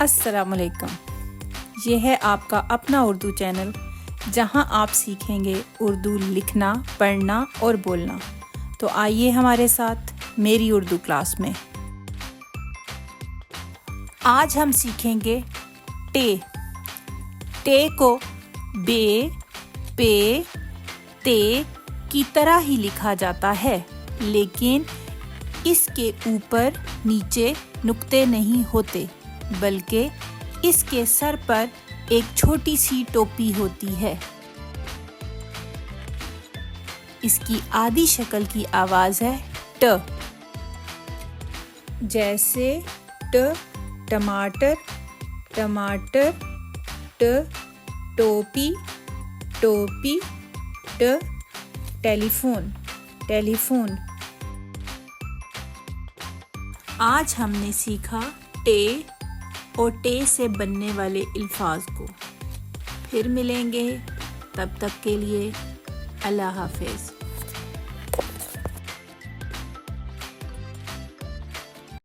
السلام علیکم، یہ ہے آپ کا اپنا اردو چینل جہاں آپ سیکھیں گے اردو لکھنا، پڑھنا اور بولنا۔ تو آئیے ہمارے ساتھ میری اردو کلاس میں۔ آج ہم سیکھیں گے ٹے۔ ٹے کو بے، پے، تے کی طرح ہی لکھا جاتا ہے، لیکن اس کے اوپر نیچے نقطے نہیں ہوتے، بلکہ اس کے سر پر ایک چھوٹی سی ٹوپی ہوتی ہے۔ اس کی آدھی شکل کی آواز ہے ٹ، جیسے ٹ ٹماٹر، ٹماٹر، ٹ ٹوپی، ٹوپی، ٹ ٹیلی فون، ٹیلی فون۔ آج ہم نے سیکھا ٹے اور ٹے سے بننے والے الفاظ کو۔ پھر ملیں گے، تب تک کے لیے اللہ حافظ۔